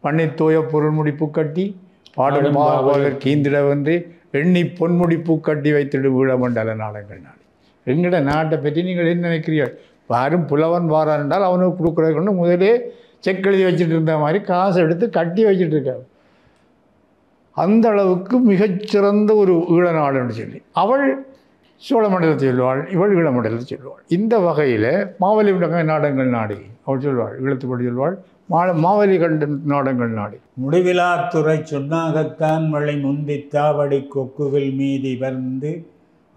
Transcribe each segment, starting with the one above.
பண்ணைத்தோய பொருள்முடி பூக்கட்டி பாடும் பாவலர் கீந்திட வந்து எண்ணி பொன்முடி பூக்கட்டி வைத்திடு வீழமண்டல நாடங்கள் நாடு. எங்கட நாட்டை பற்றி நீங்கள் என்ன நினைக்கிறீர்கள்? யாரும் புலவன் வாரான் என்றால் அவனுக்கு கொடுக்குறதுன்னு முதலே செக் எழுதி வச்சுட்டு இருந்த மாதிரி காசு எடுத்து கட்டி வச்சுட்டு இருக்காரு. அந்த அளவுக்கு மிகச்சிறந்த ஒரு ஈழநாடுன்னு சொல்லி அவள் சோழ மண்டலத்தை சொல்லுவாள், இவள் ஈழ மண்டலத்தை சொல்லுவாள். இந்த வகையில் மாவலி நாடங்கள் நாடி அவள் சொல்வாள், ஈழத்துப்படி சொல்வாள் மாவலி கண்ட நாடங்கள் நாடி. முடிவிலாத்துறை சொன்னாகத்தான் மழை முந்தித்தாவடி கொக்குவில் மீதி வந்து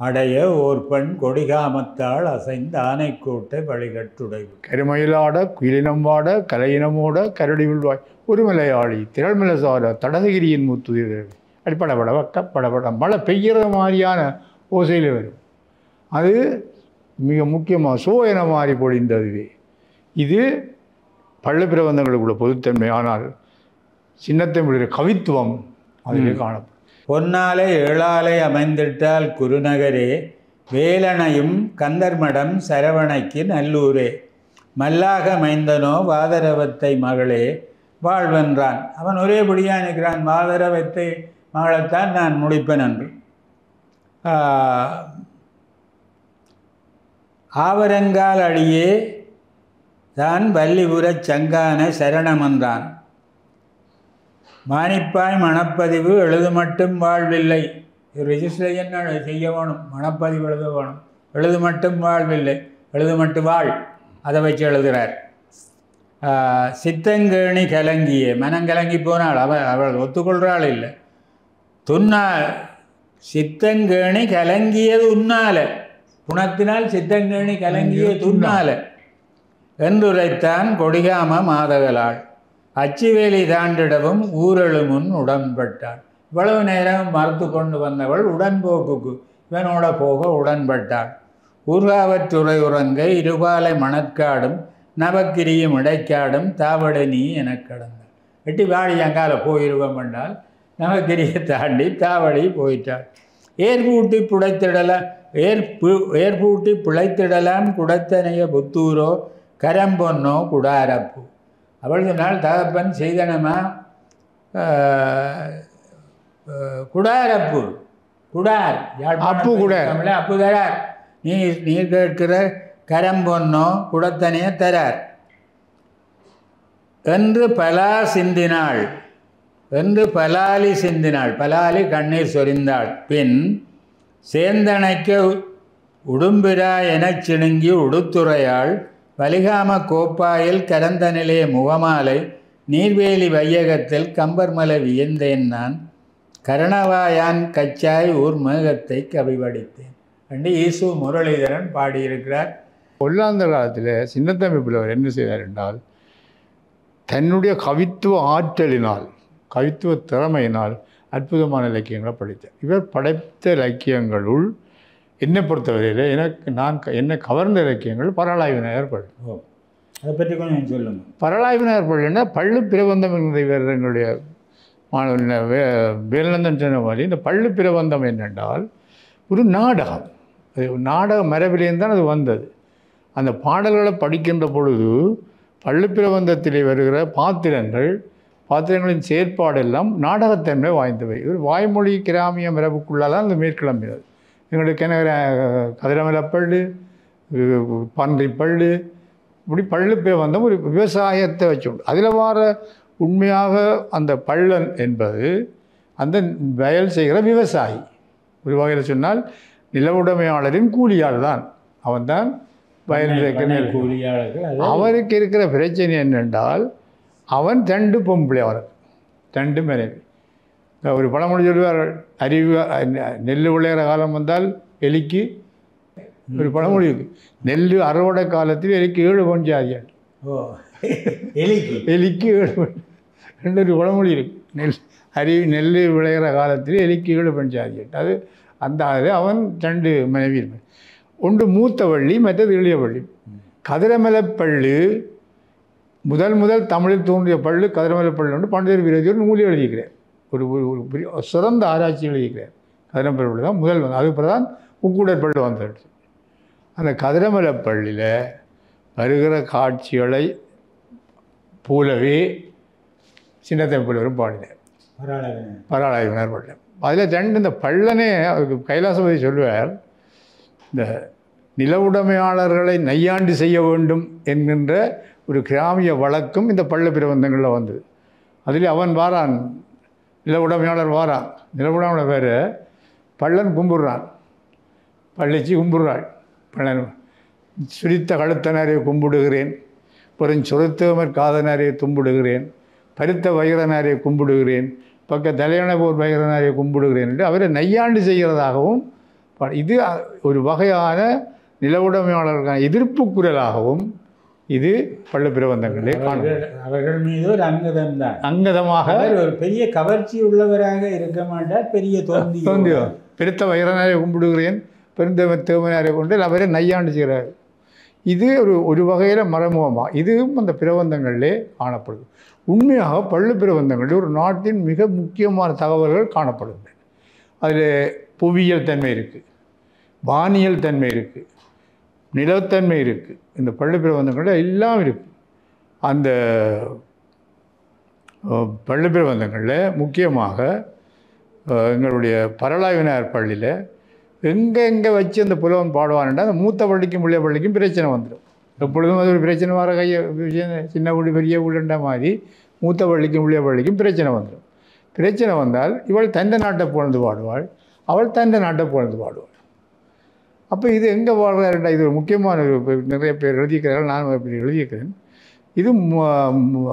அடைய ஓர் பெண் கொடிகாமத்தால் அசைந்த ஆனைக்கோட்டை வழிகட்டுடை கருமயிலாட குயிலினம் வாட கலையினமோட கரடி விழ்வாய் ஒரு மலையாளி திரள்மலை சார தடதகிரியின் மூத்துயிர் அடிப்படப்பட வக்கப்படப்பட மழை பெய்கிற மாதிரியான ஓசையில் வரும். அது மிக முக்கியமாக சோ என மாறி பொழிந்ததுவே. இது பள்ள பிரபந்தங்களுக்குள்ள பொதுத்தன்மை. ஆனால் சின்னத்தமிழ் கவித்துவம் அதிலே காணப்படும். பொன்னாலை ஏழாலை அமைந்திட்டால் குருநகரே வேலனையும் கந்தர்மடம் சரவணைக்கு நல்லூரே மல்லாக மைந்தனோ வாதரவத்தை மகளே வாழ்வென்றான். அவன் ஒரேபடியாக நிற்கிறான், வாதரவத்தை மகளைத்தான் நான் முடிப்பேன் என்று. ஆவரங்கால் அடியே தான் வள்ளிபுரச் சங்கான சரணமன்றான். மானிப்பாய் மணப்பதிவு எழுது மட்டும் வாழ்வில்லை. ரெஜிஸ்ட்ரேஷன் செய்ய வேணும், மணப்பதிவு எழுத வேணும். எழுது மட்டும் வாழ்வில்லை, எழுது மட்டும் வாழ், அதை வச்சு எழுதுகிறார். சித்தங்கேணி கலங்கியே மனங்கலங்கி போனாள். அவள் ஒத்துக்கொள்கிறாள் இல்லை. துன்னால் சித்தங்கேணி கலங்கியது உன்னால, குணத்தினால் சித்தங்கேணி கலங்கிய துன்னால என்றுரைத்தான் கொடிகாம மாதகளாள். அச்சுவேலி தாண்டிடவும் ஊரெழுமுன் உடன்பட்டாள். இவ்வளவு நேரம் மறுத்து கொண்டு வந்தவள் உடன்போக்குக்கு இவனோட போக உடன்பட்டாள். ஊர்காவற்றுறை உறங்க இருபாலை மணற்காடும் நவக்கிரியும் இடைக்காடும் தாவடை நீ எனக் கடந்த. வெட்டி வாடி அங்கால போயிருவோம் என்றால் நவக்கிரியை தாண்டி தாவடி போயிட்டாள். ஏற்பூட்டி புடைத்திடலாம் ஏற்பூட்டி பிழைத்திடலாம் குடத்தனைய புத்தூரோ கரம்பொன்னோ குடாரப்பு. அவள் சொன்னால் தகப்பன் செய்தனமா குடாரப்பு குடார் அப்பு குடார் அப்பு தரார். நீர் கேட்கிற கரம்பொன்னோ குடத்தனைய தரார் என்று பலா சிந்தினாள் என்று பலாலி சிந்தினாள். பலாலி கண்ணீர் சொரிந்தாள். பின் சேந்தனைக்க உடும்பிரா எனச் சிணுங்கி உடுத்துறையாள் வலிகாம கோப்பாயில் கரந்த நிலைய முகமாலை நீர்வேலி வையகத்தில் கம்பர்மலை வியந்தேன் நான் கரணவாயான் கச்சாய் ஊர் மேகத்தை கவிவடித்தேன் என்று ஈசு முரளிதரன் பாடியிருக்கிறார். பொல்லாந்த காலத்தில் சின்னத்தம்பி புலவர் என்ன செய்தார் என்றால், தன்னுடைய கவித்துவ ஆற்றலினால் கவித்துவ திறமையினால் அற்புதமான இலக்கியங்களை படைத்தார். இவர் படைத்த இலக்கியங்களுள் என்னை பொறுத்தவரையில் என்னை கவர்ந்த இலக்கியங்கள் பரளாய்வு நகர்பள். அதை பற்றி கொஞ்சம் சொல்லுங்கள். பரளாய்வு நகர்பள்னா பள்ளு பிரபந்தம் என்கிற எங்களுடைய வேலநந்தன் சொன்ன மாதிரி இந்த பள்ளு பிரபந்தம் என்னென்றால் ஒரு நாடகம். நாடக மரபிலேருந்து தான் அது வந்தது. அந்த பாடல்களை படிக்கின்ற பொழுது பள்ளு பிரபந்தத்திலே வருகிற பாத்திரங்களின் செயற்பாடெல்லாம் நாடகத்தன்மை வாய்ந்தவை. ஒரு வாய்மொழி கிராமிய மரபுக்குள்ளால் அந்த மேற்கிளம்பினது. எங்களுக்கு என்ன கதிரமலப்பள்ளு, பன்றிப்பள்ளு, இப்படி பள்ளு பிரபந்தம் ஒரு விவசாயத்தை வச்சுண்டு. அதில் வர உண்மையாக அந்த பள்ளன் என்பது அந்த வயல் செய்கிற விவசாயி. ஒரு வகையில் சொன்னால் நிலவுடைமையாளரின் கூலியாள் தான் அவன்தான் வயல் இருக்கிற கூலியாளர்கள். அவருக்கு இருக்கிற பிரச்சனை என்னென்றால் அவன் 2 பொம்பளை, அவனுக்கு 2 மனைவி. ஒரு பழமொழி சொல்வார், அறிவு நெல் விளையிற காலம் வந்தால் எலிக்கு ஒரு பழமொழி இருக்கு, நெல் அறுவடை காலத்தில் எலிக்கு 7 பொன் ஜாதியாள். எலிக்கு 7 பொன், 2 பழமொழி இருக்கு. நெல் விளையிற காலத்தில் எலிக்கு 7 பொன் ஜாதியாள். அது அந்த அவன் 2 மனைவி இருப்பான். ஒன்று மூத்த வள்ளி, மற்றது இளைய வள்ளி. கதிரமலப்பள்ளு முதல் தமிழில் தோன்றிய பள்ளு கதிரமலப்பள்ளு ஒன்று பண்டிதர் விரோதியோடு நூலி எழுதியிருக்கிறார். ஒரு பெரிய சிறந்த ஆராய்ச்சி எழுதியிருக்கிறார். கதிரமலப்பள்ளு தான் முதல் வந்து, அதுக்கு தான் முக்கூடற்பள்ளு வந்துடுச்சு. அந்த கதிரமலப்பள்ளியில் வருகிற காட்சிகளை போலவே சின்னத்தம்பி புலவரும் பாடினார், பராளாய்வினர் பாடினார். அதில் ரெண்டு இந்த பள்ளனே அவருக்கு கைலாசபதி சொல்லுவார், இந்த நிலவுடைமையாளர்களை நையாண்டி செய்ய வேண்டும் என்கின்ற ஒரு கிராமிய வழக்கம் இந்த பள்ள பிரபந்தங்களில் வந்தது. அதில் அவன் வாரான், நிலவுடைமையாளர் வாரான், நிலவுடைமையாளர் வேறு பள்ளன் கும்பிடுறான், பள்ளிச்சு கும்பிடுறாள். பள்ளன் சுரித்த கழுத்தனரை கும்பிடுகிறேன், பெருஞ்சுருத்தமர் காதனரை கும்பிடுகிறேன், பருத்த வைரனாரை கும்பிடுகிறேன், பக்க தலையணை போர் வைரனாரை கும்பிடுகிறேன் என்று அவரை நையாண்டு செய்கிறதாகவும், இது ஒரு வகையான நிலவுடைமையாளர்களுக்கான எதிர்ப்பு குரலாகவும் இது பள்ள பிரபந்தங்களே அவர்கள் மீது ஒரு அங்கதம் தான், அங்கதமாக ஒரு பெரிய கவர்ச்சி உள்ளவராக இருக்க மாட்டார். பெரிய தோந்தியோ பெருத்த வைரனாரை கும்பிடுகிறேன், பெருந்த தேவனாரை கொண்டு அவரை நையாண்டு செய்கிறார். இது ஒரு வகையில் மறைமுகமாக இதுவும் அந்த பிரபந்தங்களிலே காணப்படுது. உண்மையாக பள்ளு பிரபந்தங்களில் ஒரு நாட்டின் மிக முக்கியமான தகவல்கள் காணப்படுகின்றன. அதில் புவியியல் தன்மை இருக்குது, வானியல் தன்மை இருக்குது, நிலத்தன்மை இருக்குது. இந்த பள்ளு பிரபந்தங்களில் எல்லாம் இருக்குது. அந்த பள்ளு பிரபந்தங்களில் முக்கியமாக எங்களுடைய பரளாவினார் பள்ளியில் எங்கே வச்சு அந்த புலவன் பாடுவான்டா அந்த மூத்த பள்ளிக்கும் பிள்ளைய பள்ளிக்கும் பிரச்சனை வந்துடும். எப்பொழுதும் அது ஒரு பிரச்சனை வர சின்ன வீடு பெரிய வீடுன்ற மாதிரி மூத்த பள்ளிக்கும் பிள்ளைய பள்ளிக்கும் பிரச்சனை வந்துடும். பிரச்சனை வந்தால் இவள் தந்த நாட்டை புகழ்ந்து பாடுவாள், அவள் தந்த நாட்டை புகழ்ந்து பாடுவாள். அப்போ இது எங்கே பாடுறாருண்டா, இது ஒரு முக்கியமான நிறைய பேர் எழுதியிருக்கிறார்கள், நான் இப்படி எழுதியிருக்கிறேன். இது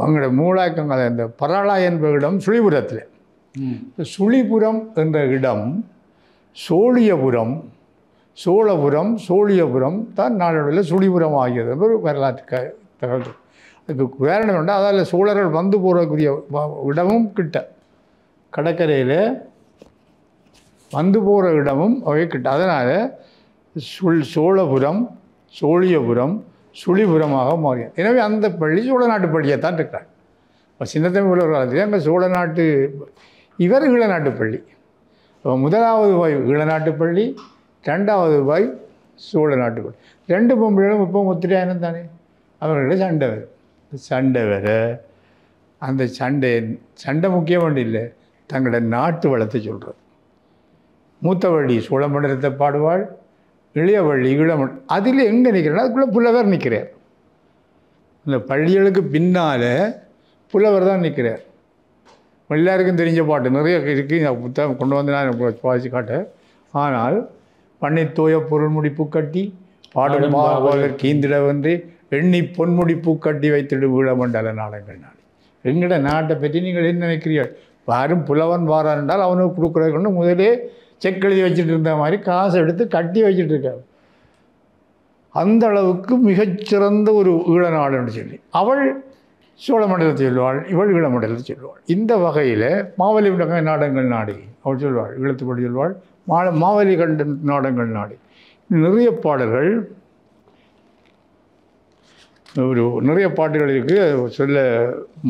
அவங்களோட மூலாக்கங்கள் இந்த பராளா என்ப இடம் சுழிபுரத்தில். சுழிபுரம் என்ற இடம் சோழியபுரம், சோழபுரம், சோழியபுரம் தான் நாளடைவில் சுழிபுரம் ஆகியது ஒரு வரலாற்று தகவல். அதுக்கு காரணம் உண்டு. அதில் சோழர்கள் வந்து போகக்கூடிய இடமும் கிட்ட, கடற்கரையில் வந்து போகிற இடமும் அவை கிட்ட. அதனால் சோழபுரம், சோழியபுரம், சுழிபுரமாக மாறியது. எனவே அந்த பள்ளி சோழ நாட்டு பள்ளியாக தான் இருக்கிறார். இப்போ சின்னத்தம்பி உள்ள காலத்தில் அங்கே சோழ நாட்டு, இவர் ஈழ நாட்டு பள்ளி. முதலாவது வாய் ஈழ நாட்டு பள்ளி, ரெண்டாவது வாய் சோழ நாட்டு பள்ளி. ரெண்டு பொம்பளைகளும் இப்போ ஒத்திரையானம் தானே, அவர்களோட சண்டை வரும். சண்டை வர அந்த சண்டை முக்கியம் ஒன்று இல்லை, தங்களோட நாட்டு வளத்தை சொல்கிறது. மூத்தவள்ளி சோழ மண்டலத்தை பாடுவாள், இளையவள்ளி ஈழமண். அதில் எங்கே நிற்கிறேன்னா அதுக்குள்ளே புலவர் நிற்கிறார். இந்த பள்ளிகளுக்கு பின்னால் புலவர் தான் நிற்கிறார். எல்லாருக்கும் தெரிஞ்ச பாட்டு நிறைய இருக்குது, புத்தகம் கொண்டு வந்து நான் வாசித்து காட்டேன். ஆனால் பண்ணை தோய பொருள்முடி பூக்கட்டி பாடும் பாவலர் கீந்திட வந்து எண்ணி பொன்முடி பூக்கட்டி வைத்திடு வீழமண்டல நாடங்கள் நாடு. எங்கட நாட்டை பற்றி நீங்கள் என்ன நினைக்கிறீர்கள்? யாரும் புலவன் வாரான் என்றால் அவனுக்கு கொடுக்குறதுக்கு முதலே செக் எழுதி வச்சுட்டு இருந்த மாதிரி காசை எடுத்து கட்டி வச்சுட்டு இருக்காரு. அந்த அளவுக்கு மிகச்சிறந்த ஒரு ஈழ நாடுன்னு சொல்லி அவள் சோழ மண்டலத்தை சொல்லுவாள், இவள் ஈழ மண்டலத்தை சொல்லுவாள். இந்த வகையில் மாவலி நாடங்கள் நாடு அவள் சொல்வாள், ஈழத்துப்படி சொல்வாள் மாவலி கண்ட நாடங்கள் நாடு. நிறைய பாடல்கள், நிறைய பாட்டுகள் இருக்குது. சொல்ல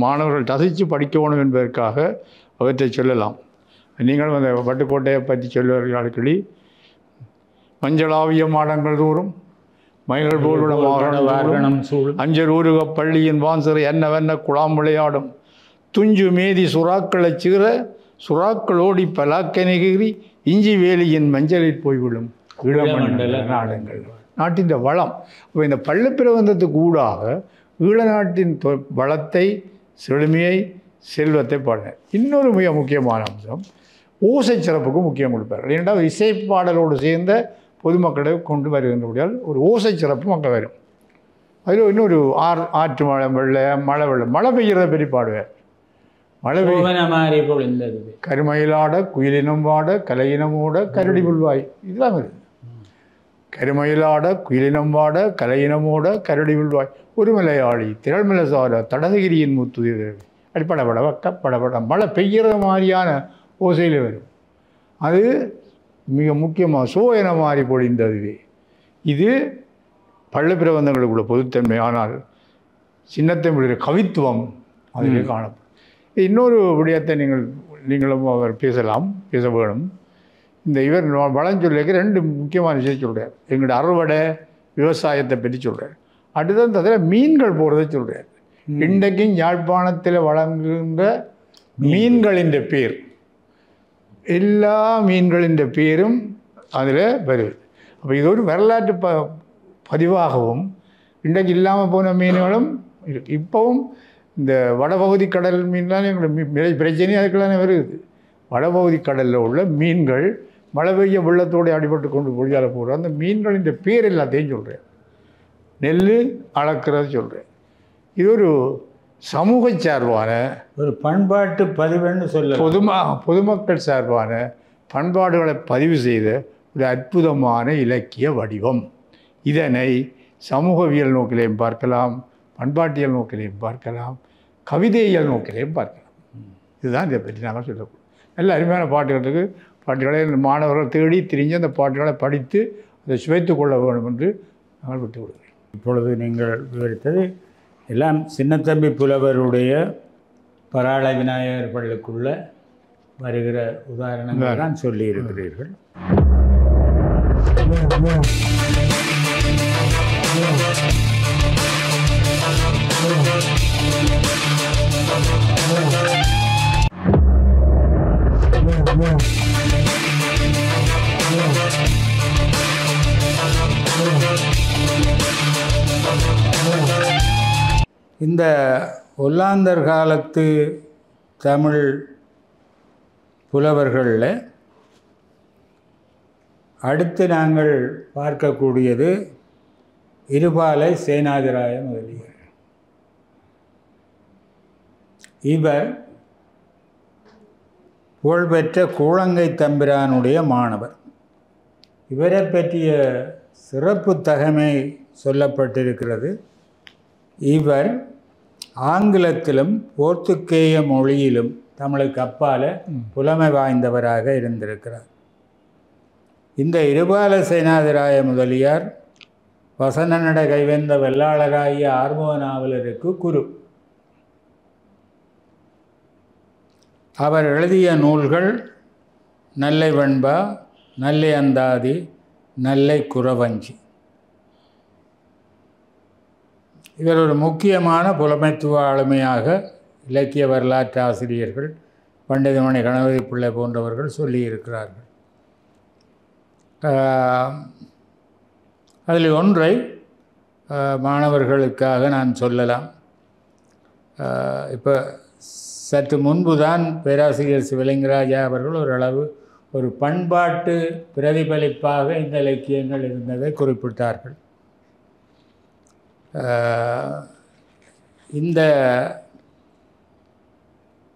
மாணவர்கள் ரசித்து படிக்கணும் என்பதற்காக அவற்றை சொல்லலாம். நீங்களும் அந்த பட்டுக்கோட்டையை பற்றி சொல்லுவார்கள். அடிக்கடி மஞ்சளாவிய மாடங்கள் தோறும் மயில்கள் போலுட வாகனம் அஞ்சல் ஊருக பள்ளியின் வான்சிறை என்ன குழாம் விளையாடும் துஞ்சு மேதி சுறாக்களை சீர சுறாக்கள் ஓடி பலாக்கனகிரி இஞ்சி வேலியின் மஞ்சளில் போய்விடும் ஈழமண்டல நாடங்கள். நாட்டின் வளம். இப்போ இந்த பள்ளி பிரபந்தத்துக்கு ஊடாக ஈழ நாட்டின் வளத்தை, செழுமையை, செல்வத்தை பாடினார். இன்னொரு மிக முக்கியமான அம்சம் ஓசை சிறப்புக்கும் முக்கியம் கொடுப்பார். இரண்டாவது இசைப்பாடலோடு சேர்ந்த பொதுமக்களை கொண்டு வருகின்றபடியால் ஒரு ஓசை சிறப்பும் அங்கே வரும். அதில் இன்னொரு ஆற்று மழை வெள்ளம் மழை பெய்கிறத பற்றி பாடுவார். மழை பெய்ய கருமயிலாட குயிலினம் வாட கலையினமோட கரடி புல்வாய், இதுதான் வருது. கருமயிலாட குயிலினம் வாட கலையினமோட கரடி புல்வாய் ஒரு மலையாளி திரள்மலை சார தடதகிரியின் மூத்துயிர் அப்படி படபட படபட மழை பெய்கிற மாதிரியான ஓசையில் வரும். அது மிக முக்கியமாக சோயன மாறி பொழிந்ததுவே. இது பள்ளி பிரபந்தங்களுக்குள்ள பொதுத்தன்மை. ஆனால் சின்னத்தமிழ் கவித்துவம் அதிலே காணப்படும். இன்னொரு விடயத்தை நீங்களும் அவர் பேச வேணும். இந்த இவர் வளஞ்சொல்லிக்கு ரெண்டு முக்கியமான விஷயம் சொல்கிறார். எங்களோட அறுவடை விவசாயத்தை பற்றி சொல்கிறார். அடுத்தது அதில் மீன்கள் போகிறத சொல்கிறார். இன்றைக்கும் யாழ்ப்பாணத்தில் வழங்குகின்ற மீன்களின் பேர் எல்லா மீன்களின் பேரும் அதில் வருது. அப்போ இது ஒரு வரலாற்று பதிவாகவும் இன்றைக்கு இல்லாமல் போன மீன்களும் இருக்கு. இப்போவும் இந்த வடபகுதி கடல் மீன்லாம் எங்களுக்கு பிரச்சனை அதுக்கெல்லாம் வருது. வடபகுதி கடலில் உள்ள மீன்கள் மழை பெய்ய வெள்ளத்தோடு அடிபட்டு கொண்டு பொழியால் போகிறோம். அந்த மீன்களின் பேர் எல்லாத்தையும் சொல்கிறேன். நெல் அளக்கிறது சொல்கிறேன். இது ஒரு சமூக சார்பான ஒரு பண்பாட்டு பதிவுன்னு சொல்ல பொதுமக்கள் சார்பான பண்பாடுகளை பதிவு செய்த ஒரு அற்புதமான இலக்கிய வடிவம். இதனை சமூகவியல் நோக்கிலையும் பார்க்கலாம், பண்பாட்டியல் நோக்கிலையும் பார்க்கலாம், கவிதையியல் நோக்கிலையும் பார்க்கலாம். இதுதான் இதை பற்றி நாங்கள் சொல்லக்கூடும். நல்ல அருமையான பாட்டுகளை மாணவர்கள் தேடி திரிஞ்சு அந்த பாட்டுகளை படித்து அதை சுவைத்து கொள்ள வேண்டும் என்று நாங்கள் விட்டு விடுகிறேன். இப்பொழுது நீங்கள் விவரித்தது எல்லாம் சின்னத்தம்பி புலவருடைய பராள விநாயகர் பள்ளிக்குள்ள வருகிற உதாரணங்கள் தான் சொல்லியிருக்கிறீர்கள். இந்த ஒல்லாந்தர் காலத்து தமிழ் புலவர்களில் அடுத்து நாங்கள் பார்க்கக்கூடியது இருபாலை சேனாதிராய முதலியார். இவர் புகழ்பெற்ற கூழங்கை தம்பிரானுடைய மாணவர். இவரை பற்றிய சிறப்பு தகமை சொல்லப்பட்டிருக்கிறது. இவர் ஆங்கிலத்திலும் போர்த்துக்கேய மொழியிலும் தமிழுக்கு அப்பால புலமை வாய்ந்தவராக இருந்திருக்கிறார். இந்த இருபால சேனாதிராய முதலியார் வசன நட கைவந்த வெள்ளாளராகிய ஆர்முக நாவலருக்கு குரு. அவர் எழுதிய நூல்கள் நல்லை வெண்பா, நல்லை அந்தாதி, நல்லை குறவஞ்சி. இவர் ஒரு முக்கியமான புலமைத்துவ ஆளுமையாக இலக்கிய வரலாற்று ஆசிரியர்கள் பண்டிதமணி கணபதி பிள்ளை போன்றவர்கள் சொல்லியிருக்கிறார்கள். அதில் ஒன்றை மாணவர்களுக்காக நான் சொல்லலாம். இப்போ சற்று முன்பு தான் பேராசிரியர் சிவலிங்கராஜா அவர்கள் ஓரளவு ஒரு பண்பாட்டு பிரதிபலிப்பாக இந்த இலக்கியங்கள் இருந்ததை குறிப்பிட்டார்கள். இந்த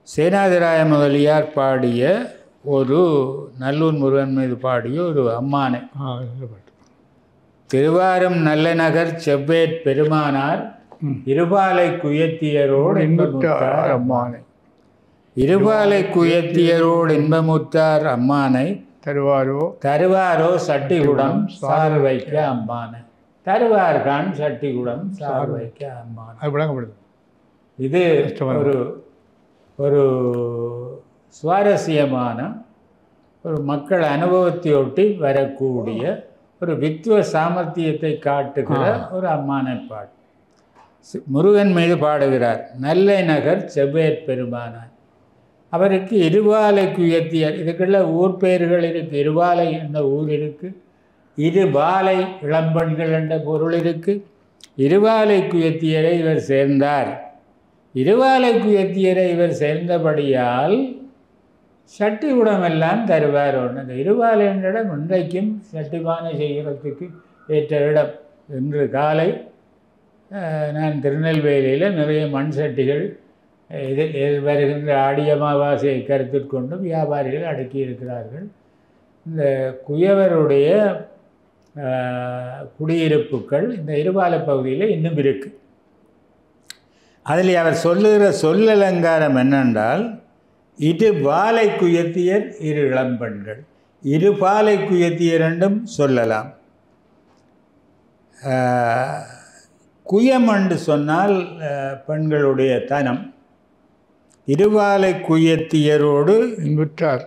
சேனாதிராய முதலியார் பாடிய ஒரு நல்லூர் முருகன் மீது பாடிய ஒரு அம்மானை, திருவாரும் நல்ல நகர் செவ்வேற் பெருமானார் இருபாலை குயத்தியரோடு இன்பமுற்றார் அம்மானை. இருபாலை குயத்தியரோடு இன்பமுற்றார் அம்மானை தருவாரோ சட்டிகுடம் சார் வைக்க அம்மானை. தருவார்கான் சட்டிகுடம் சார் வைக்க அம்மானை. இது ஒரு சுவாரஸ்யமான ஒரு மக்கள் அனுபவத்தையொட்டி வரக்கூடிய ஒரு வித்துவ சாமர்த்தியத்தை காட்டுகிற ஒரு அம்மானை பாட்டு. முருகன் மீது பாடுகிறார். நல்லை நகர் செவ்வேற் பெருமானார். அவருக்கு இருபாலை குயத்தியர், இதுக்குள்ள ஊர் பெயர்கள் இருக்குது. இருபாலை என்ற ஊர் இருக்குது, இருபாலை இளம்பெண்கள் என்ற பொருள் இருக்குது. இருபாலை குயத்தியரை இவர் சேர்ந்தார். இருபாலை குயத்தியரை இவர் சேர்ந்தபடியால் சட்டி உடமெல்லாம் தருவார். ஒன்று அந்த இருபாலை என்ற இடம் இன்றைக்கும் சட்டிபானை செய்கிறதுக்கு ஏற்ற இடம். இன்று காலை நான் திருநெல்வேலியில் நிறைய மண் சட்டிகள் வருகின்ற ஆடி அமாவாசையை கருத்தில் கொண்டு வியாபாரிகள் அடுக்கி இருக்கிறார்கள். இந்த குயவருடைய குடியிருப்புகள் இந்த இருபாலை பகுதியில் இன்னும் இருக்குது. அதில் அவர் சொல்லுகிற சொல்லலங்காரம் என்னென்றால், இருபாலை குயத்தியர் இரு இளம்பெண்கள். இருபாலை குயத்தியர் என்றும் சொல்லலாம். குயம் என்று சொன்னால் பெண்களுடைய தனம். இருபாலை குயத்தியரோடு இன்புற்றார்,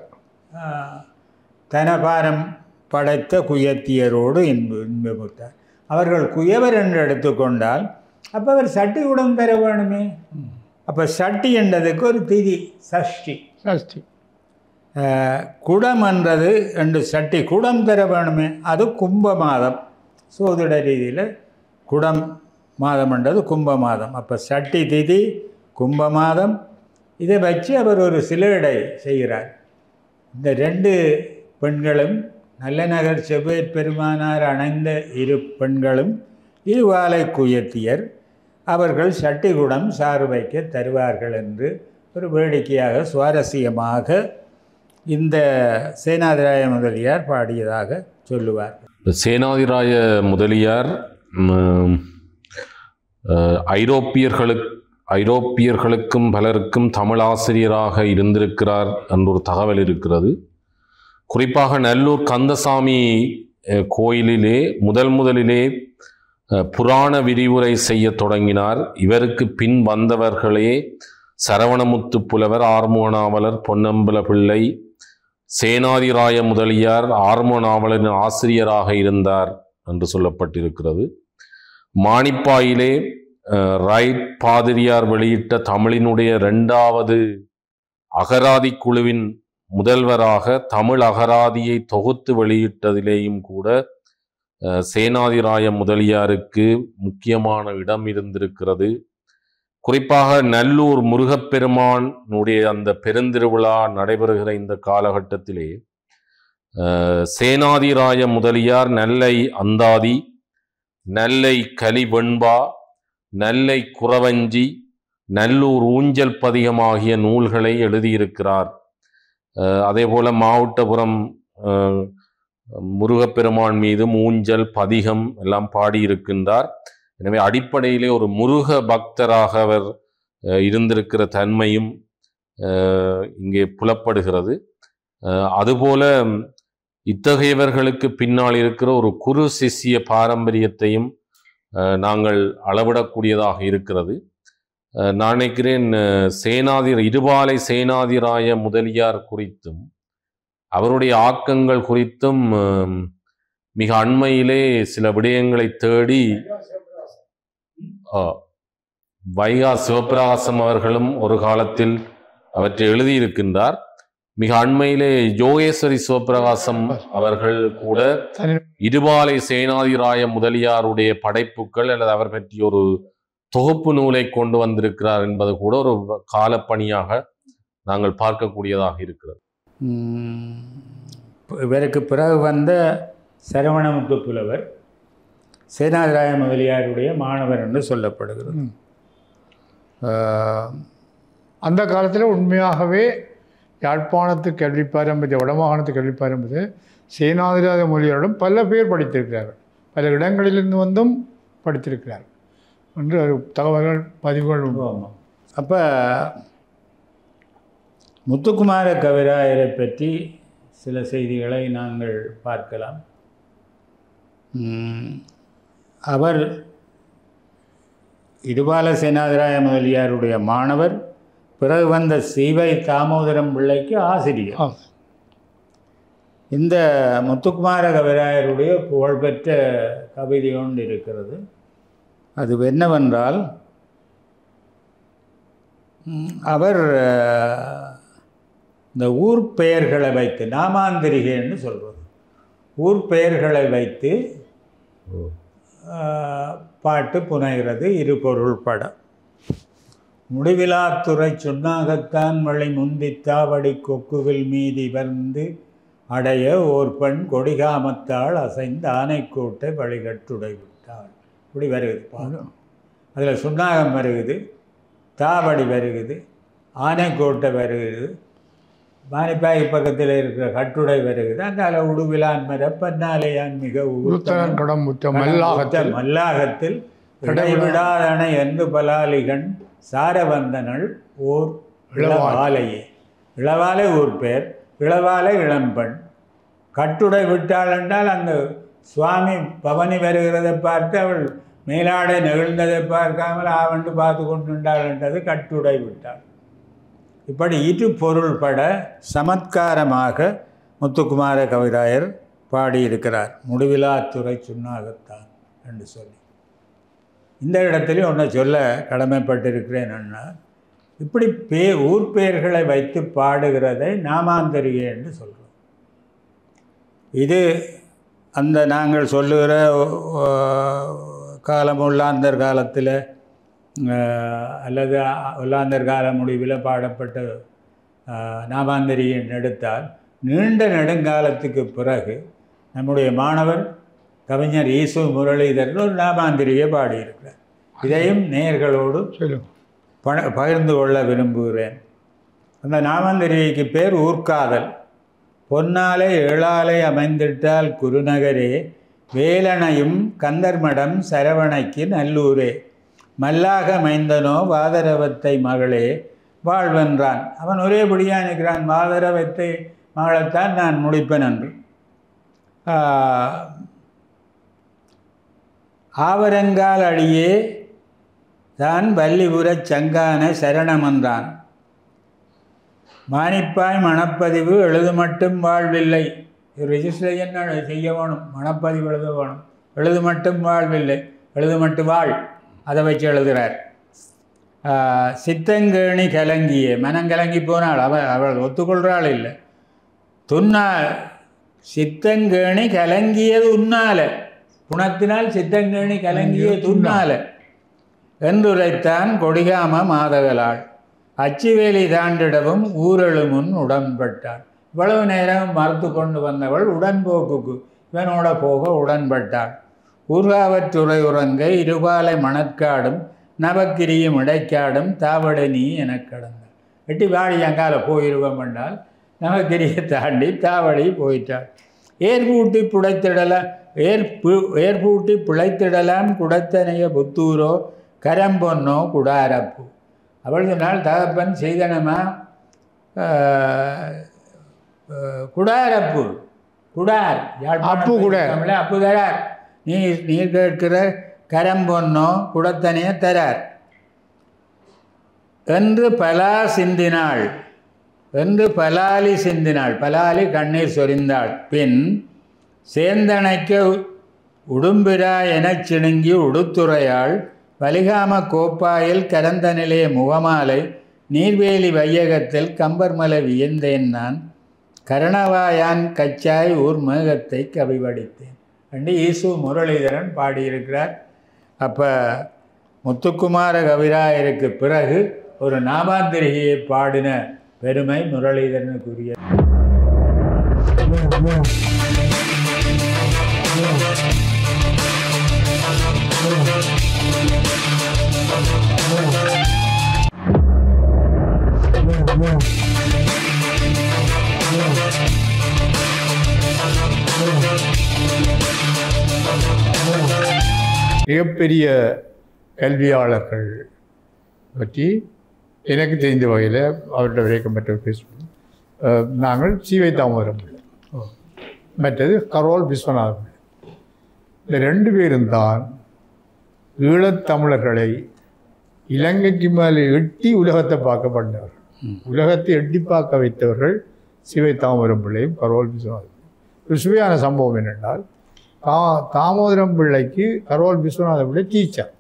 தனபாரம் படைத்த குயத்தியரோடு இன்பமுற்றார். அவர்கள் குயவர் என்று எடுத்துக்கொண்டால் அப்போ அவர் சட்டி குடம் தர வேணுமே. அப்போ சட்டி என்றதுக்கு ஒரு திதி சஷ்டி. சஷ்டி குடம் என்றது ரெண்டு சட்டி குடம் தர வேணுமே. அது கும்ப மாதம். சோதிட ரீதியில் குடம் மாதம் என்றது கும்ப மாதம். அப்போ சட்டி திதி கும்ப மாதம். இதை வச்சு அவர் ஒரு சிலையடை செய்கிறார். இந்த ரெண்டு பெண்களும் நல்லநகர் செவ்வேற் பெருமானார் அணைந்த இரு பெண்களும் இருவாலை குயத்தியர். அவர்கள் சட்டிகுடம் சாறு வைக்க தருவார்கள் என்று ஒரு வேடிக்கையாக சுவாரஸ்யமாக இந்த சேனாதிராய முதலியார் பாடியதாக சொல்லுவார். சேனாதிராய முதலியார் ஐரோப்பியர்களுக்கும் பலருக்கும் தமிழாசிரியராக இருந்திருக்கிறார் என்ற ஒரு தகவல் இருக்கிறது. குறிப்பாக நல்லூர் கந்தசாமி கோயிலிலே முதலிலே புராண விரிவுரை செய்ய தொடங்கினார். இவருக்கு பின் வந்தவர்களே சரவணமுத்து புலவர், ஆறுமுக நாவலர், பொன்னம்பல பிள்ளை. சேனாதிராய முதலியார் ஆறுமுக நாவலரின் ஆசிரியராக இருந்தார் என்று சொல்லப்பட்டிருக்கிறது. மானிப்பாயிலே ரைட் பாதிரியார் வெளியிட்ட தமிழினுடைய 2வது அகராதி குழுவின் முதல்வராக தமிழ் அகராதியை தொகுத்து வெளியிட்டதிலேயும் கூட சேனாதிராய முதலியாருக்கு முக்கியமான இடம் இருந்திருக்கிறது. குறிப்பாக நல்லூர் முருகப்பெருமானுடைய அந்த பெருந்திருவிழா நடைபெறுகிற இந்த காலகட்டத்திலே சேனாதிராய முதலியார் நல்லை அந்தாதி, நல்லை கலிவெண்பா, நல்லை குறவஞ்சி, நல்லூர் ஊஞ்சல் பதிகம் ஆகிய நூல்களை எழுதியிருக்கிறார். அதே போல மாவட்டபுரம் முருகப்பெருமான் மீதும் ஊஞ்சல் பதிகம் எல்லாம் பாடியிருக்கின்றார். எனவே அடிப்படையிலே ஒரு முருக பக்தராக அவர் இருந்திருக்கிற தன்மையும் இங்கே புலப்படுகிறது. அதுபோல இத்தகையவர்களுக்கு பின்னால் இருக்கிற ஒரு குரு சிஷ்ய பாரம்பரியத்தையும் நாங்கள் அளவிடக்கூடியதாக இருக்கிறது. நான் நினைக்கிறேன் இருபாலை சேனாதிராய முதலியார் குறித்தும் அவருடைய ஆக்கங்கள் குறித்தும் மிக அண்மையிலே சில விடயங்களை தேடி வைகா சிவபிரகாசம் அவர்களும் ஒரு காலத்தில் அவற்றை எழுதியிருக்கின்றார். மிக அண்மையிலே யோகேஸ்வரி சிவபிரகாசம் அவர்கள் கூட இருபாலை சேனாதிராய முதலியாருடைய படைப்புகள் அல்லது அவர் பற்றி ஒரு தொகுப்பு நூலை கொண்டு வந்திருக்கிறார் என்பது கூட ஒரு காலப்பணியாக நாங்கள் பார்க்கக்கூடியதாக இருக்கிறது. இவருக்கு பிறகு வந்த சரவணமுத்து புலவர் சேனாதிராய முதலியாருடைய மாணவர் என்று சொல்லப்படுகிறது. அந்த காலத்தில் உண்மையாகவே யாழ்ப்பாணத்து கல்வி பாரம்பரிய வடமாகாணத்து கல்வி பாரம்பரிய சேனாதிராய முதலியாரிடம் பல பேர் படித்திருக்கிறார்கள். பல இடங்களிலிருந்து வந்தும் படித்திருக்கிறார்கள் என்று தகவல்கள் பதிவுகள் உண்டு. அப்போ முத்துக்குமார கவிராயரை பற்றி சில செய்திகளை நாங்கள் பார்க்கலாம். அவர் இருபால சேனாதிராய முதலியாருடைய மாணவர். பிறகு வந்த சிவை தாமோதரம் பிள்ளைக்கு ஆசிரியர். இந்த முத்துக்குமார கவிராயருடைய புகழ்பெற்ற கவிதை ஒன்று இருக்கிறது. அது என்னவென்றால், அவர் இந்த ஊர் பெயர்களை வைத்து நாமாந்திரிகைன்னு சொல்வது, ஊர் பெயர்களை வைத்து பாட்டு புனைகிறது. இரு பொருள் படம். முடிவிலாத்துறை சுண்ணாகத்தான் வழி முந்தித்தாவடி கொக்குவில் மீதி வந்து அடைய ஓர் பெண் கொடிகாமத்தாள் அசைந்து ஆனைக்கூட்டை வழிகட்டுடை விட்டாள். இப்படி வருகுது பாடம். அதில் சுண்ணாகம் வருகுது, தாவடி வருகுது, ஆனைக்கோட்டை வருகிறது, மானிப்பாய் பக்கத்தில் இருக்கிற கட்டுடை வருகிறது. அந்த உடுவிலான் மரப்பன்னாலேயான் மிக மல்லாகத்தில் இடைவிடாதனை என்று பலாலிகன் சாரவந்தனள் ஓர் இளவாலையே. இளவாலை ஊர் பேர், இளவாலை இளம்பெண். கட்டுடை விட்டாள் என்றால் அந்த சுவாமி பவனி வருகிறதை பார்த்து அவள் மேலாடை நெகிழ்ந்ததை பார்க்காமல் ஆவண்டு பார்த்து கொண்டுண்டாள் என்றது கட்டுடை விட்டாள். இப்படி இரு பொருள் பட சமத்காரமாக முத்துக்குமார கவிராயர் பாடியிருக்கிறார். முடிவிலாத்துறை சுண்ணாகத்தான் என்று சொல்லி. இந்த இடத்துலையும் ஒன்று சொல்ல கடமைப்பட்டிருக்கிறேன்னா, இப்படி ஊர் பெயர்களை வைத்து பாடுகிறதை நாமாந்தரிகை என்று சொல்கிறோம். இது அந்த நாங்கள் சொல்லுகிற காலம் உள்ளாந்தர் காலத்தில் அல்லது உள்ளாந்தர் கால முடிவில் பாடப்பட்ட நாமாந்தரிகை எடுத்தால் நீண்ட நெடுங்காலத்துக்கு பிறகு நம்முடைய மாணவர் கவிஞர் ஈசு முரளிதரன் ஒரு நாமாந்திரியை பாடியிருக்கிறார். இதையும் நேயர்களோடு பகிர்ந்து கொள்ள விரும்புகிறேன். அந்த நாமாந்திரிகைக்கு பேர் ஊர்காதல். பொன்னாலை ஏழாலை அமைந்திட்டால் குருநகரே, வேலனையும் கந்தர்மடம் சரவணைக்கு நல்லூரே, மல்லாக மைந்தனோ வாதரவத்தை மகளே வாழ்வென்றான். அவன் ஒரேபடியாக நிற்கிறான், வாதரவத்தை மகளைத்தான் நான் முடிப்பேன் என்று. ஆவரங்கால் அடியே தான் வள்ளிபுரச் சங்கான சரணமன்றான். மானிப்பாய் மணப்பதிவு எழுது மட்டும் வாழ்வில்லை. ரெஜிஸ்ட்ரேஷன் செய்ய வேணும், மணப்பதிவு எழுத வேணும். எழுது மட்டும் வாழ்வில்லை, எழுது மட்டும் வாழ், அதை வச்சு எழுதுகிறார். சித்தங்கேணி கலங்கியே, மனங்கலங்கி போனாள், அவள் ஒத்துக்கொள்கிறாள் இல்லை. துன்னால் சித்தங்கேணி கலங்கியது உன்னால, குணத்தினால் சித்தங்கேணி கலங்கிய துன்னால என்றுரைத்தான் கொடிகாம மாதகளாள். அச்சுவேலி தாண்டிடவும் ஊரெழுமுன் உடன்பட்டாள். இவ்வளவு நேரம் மறுத்து கொண்டு வந்தவள் உடன்போக்குக்கு இவனோட போக உடன்பட்டாள். ஊர்காவற்றுறை உறங்க இருபாலை மணற்காடும் நவக்கிரியும் இடைக்காடும் தாவடை நீ எனக் கடந்தாள். வெட்டி வாடி அங்கால போயிருவம் என்றால் நவக்கிரியை தாண்டி தாவடி போயிட்டாள். ஏற்பூட்டி புடைத்திடலாம் ஏற்பூட்டி பிழைத்திடலாம் குடத்தனைய புத்தூரோ கரம்பொன்னோ குடாரப்பு. அவள் சொன்னால் தகப்பன் செய்தனமா குடாரப்பு, குடார் அப்பு குடார் அப்பு தரார். நீர் கேட்கிற கரம்பொன்னோ குடத்தனைய தரார் என்று பலா சிந்தினாள், என்று பலாலி சிந்தினாள். பலாலி கண்ணீர் சொரிந்தாள். பின் சேந்தனைக்க உடும்பிரா எனச் சிணுங்கி உடுத்துறையாள். வலிகாம கோப்பாயில் கலந்த நிலைய முகமாலை நீர்வேலி வையகத்தில் கம்பர்மலை வியந்தேன் நான். கரணவாயான் கச்சாய் ஊர் மேகத்தை கவிவடித்தேன் என்று ஈசு முரளிதரன் பாடியிருக்கிறார். அப்போ முத்துக்குமார கவிராயருக்கு பிறகு ஒரு நாமாந்திரிகையை பாடின பெருமை முரளிதரனுக்குரிய. மிகப்பெரிய கல்வியாளர்கள் பற்றி எனக்கு தெரிந்த வகையில் அவர்கிட்ட விளக்கம் பெற்ற பேசுவோம். நாங்கள் சீவை தாமோதரம் பிள்ளை, மற்றது கரோல் விஸ்வநாதன் பிள்ளை. இந்த ரெண்டு பேரும் தான் ஈழத்தமிழர்களை இலங்கைக்கு மேலே எட்டி உலகத்தை பார்க்க பண்ணவர்கள். உலகத்தை எட்டி பார்க்க வைத்தவர்கள் சிவை தாமோதரம் பிள்ளையும் கரோல் விஸ்வநாதன். ஒரு சுவையான சம்பவம் என்னென்றால், தாமோதரம் பிள்ளைக்கு கரோல் விஸ்வநாதன் பிள்ளை டீச்சர்,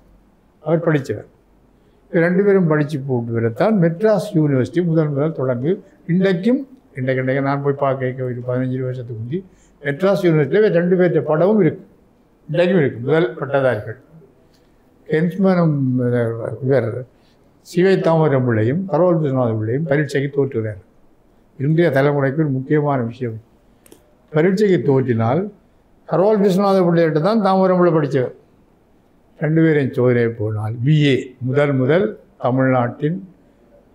அவர் படித்தவர். ரெண்டு பேரும் படித்து போட்டு வரத்தான் மெட்ராஸ் யூனிவர்சிட்டி முதல் தொடங்கி இன்றைக்கு நான் போய் பார்க்க 15 வருஷத்துக்கு முந்தி மெட்ராஸ் யூனிவர்சிட்டியில் ரெண்டு பேர்த்த படமும் இருக்குது, இன்றைக்கும் இருக்குது. முதல் பட்டதாரிகள் ஹென்ஸ்மனும் இவர் சிவை தாமோதரம் பிள்ளையும் கரோல் விஸ்வநாதன் பிள்ளையும் பரீட்சைக்கு தோற்றுகிறார். இன்றைய தலைமுறைக்கு ஒரு முக்கியமான விஷயம். பரீட்சைக்கு தோற்றினால் கரோல் விஸ்வநாதன் பிள்ளைகிட்ட தான் தாமோதரம் பிள்ளை படித்தவர். ரெண்டு பேரையும் சோதனை போனால் பிஏ முதல் தமிழ்நாட்டின்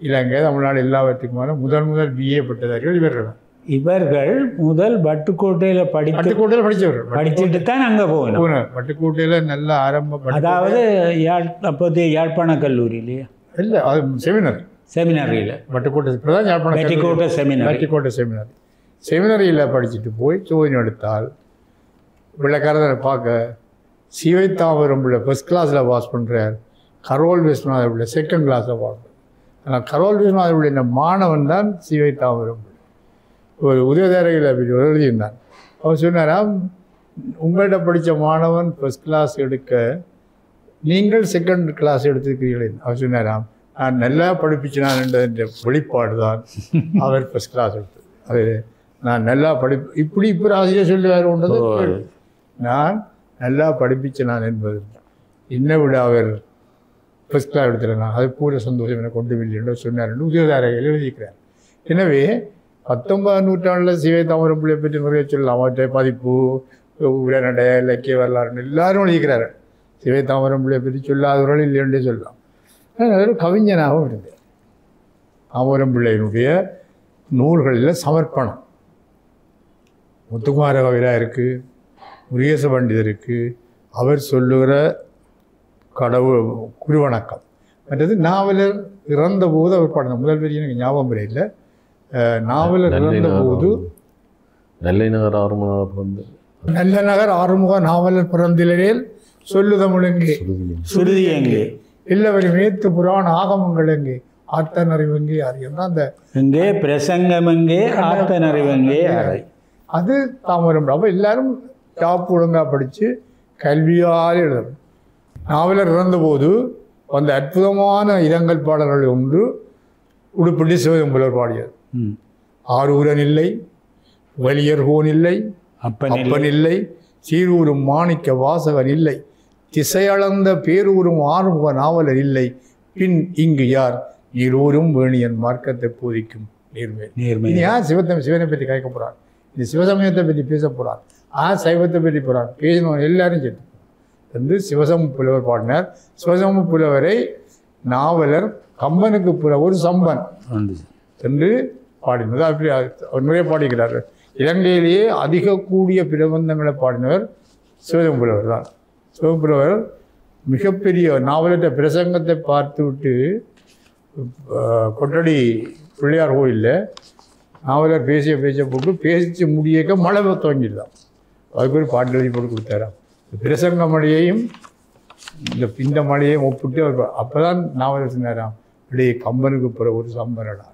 இலங்கை தமிழ்நாடு எல்லாவற்றுக்குமான முதல் பிஏ பட்டதாரிகள் இவர்கள். இவர்கள் முதல் பட்டுக்கோட்டையில் பட்டுக்கோட்டையில் படித்தவர்கள். படிச்சுட்டு தான் அங்கே போகணும். பட்டுக்கோட்டையில் நல்ல ஆரம்ப, அதாவது அப்போது யாழ்ப்பாண கல்லூரியிலையா இல்லை, அது செமினரியில் பட்டுக்கோட்டை தான் யாழ்ப்பாண செமினரியில் படிச்சுட்டு போய் சோதனை எடுத்தால் வெள்ளைக்காரரை பார்க்க சிவை தாமோதரம் பிள்ளை ஃபஸ்ட் கிளாஸில் பாஸ் பண்ணுறார், கரோல் விஸ்வநாதன் பிள்ளை செகண்ட் கிளாஸில் பாஸ் பண்ணுறார். ஆனால் கரோல் விஸ்வநாதன் பிள்ளை மாணவன் தான் சிவை தாமோதரம் பிள்ளை. ஒரு உதவியாரையில் எழுதியிருந்தான். அவர் சொன்னாராம், உங்கள்கிட்ட படித்த மாணவன் ஃபஸ்ட் கிளாஸ் எடுக்க நீங்கள் செகண்ட் கிளாஸ் எடுத்துக்கிறீர்கள். அவர் சொன்னாராம், நான் நல்லா படிப்பிச்சினான் என்ற வெளிப்பாடு தான் அவர் ஃபஸ்ட் கிளாஸ் எடுத்தது. அது நான் நல்லா இப்படி ஆசிரியர் சொல்லுவார்ன்றது நான் நல்லா படிப்பிச்சினான் என்பது என்னை விட அவர் ஃபஸ்ட் கிளாஸ் எடுத்துறேன். அது பூர சந்தோஷம் என கொண்டு வில்லை சொன்னார் என்று உதயதாரையில் எழுதியிருக்கிறார். எனவே 19ஆம் நூற்றாண்டில் சிவை தாமரம் பிள்ளை பற்றி நிறைய சொல்லலாம். அவற்றை பதிப்பு, உரைநடை, இலக்கிய வரலாறு எல்லாரும் எழுதிக்கிறார். சிவை தாமரம் பிள்ளை பற்றி சொல்லாதவர்கள் இல்லைன்றே சொல்லலாம். ஒரு கவிஞனாகவும் இருந்தேன். தாமரம் பிள்ளையினுடைய நூல்களில் சமர்ப்பணம், முத்துக்குமார கவிரா இருக்குது, முருகேச பண்டிதர் இருக்குது, அவர் சொல்லுகிற கடவுள் குருவணக்கம். மற்றது நாவலர் இறந்த போது அவர் பாடின முதல் வரி எனக்கு ஞாபகம் இல்லை. நாவலர் இறந்த போது நல்ல நகர் ஆறுமுக நாவலர் பிறந்திலேல் சொல்லு தமிழெங்கே சுருதி எங்கே இல்லவரும் ஏத்து புராண ஆகமங்கள் எங்கே ஆத்தன் அறிவெங்கே அறியம்னா அந்த எங்கே பிரசங்கம் எங்கே ஆத்தன் அறிவெங்கே அறை. அது தாமரம். அப்போ எல்லாரும் ஜாப்பு ஒழுங்காக படித்து கல்வியால் எழுதணும். நாவலர் இறந்தபோது அந்த அற்புதமான இரங்கல் பாடல்கள் ஒன்று உடுப்பிட்டி சிவகம்புலர் பாடியது. ஆரூரன் இல்லை, வலியர்கோன் இல்லை, அப்பன் இல்லை, சீரூரும் மாணிக்க வாசகன் இல்லை, திசையளந்த பேரூரும் ஆறுமுக நாவலர் இல்லை, பின் இங்கு யார் நீரூரும் வேணியன் மார்க்கத்தை போதிக்கும் நீர்மை. யார் சிவனை பற்றி கேட்க போகிறார், இந்த சிவசமயத்தை பற்றி பேச போகிறார், சைவத்தை பற்றி போகிறார், பேசினவன் எல்லாரும் சேர்த்து வந்து சிவசம புலவர் பாடினார். சிவசம புலவரை நாவலர் கம்பனுக்கு ஒரு சம்பன் என்று பாடினது. அப்படி நிறைய பாடிக்கிறார். இலங்கையிலேயே அதிக கூடிய பிரபந்தங்களை பாடினவர் சிவசம புலவர் தான். சிவபுலவர் மிகப்பெரிய நாவலற்ற பிரசங்கத்தை பார்த்து விட்டு கொட்டடி பிள்ளையார் கோயிலில் நாவலர் பேசிய போட்டு பேசி முடியக்க மழை துவங்கிடுதான். அதுக்கு ஒரு பாட்டு எழுதி போட்டு கொடுத்தாராம். பிரசங்க மழையையும் இந்த மழையையும் ஒப்பிட்டு அவர் அப்போ தான் நாவலர் சொன்னாராம், அப்படியே கம்பனுக்கு ஒரு சம்பனடா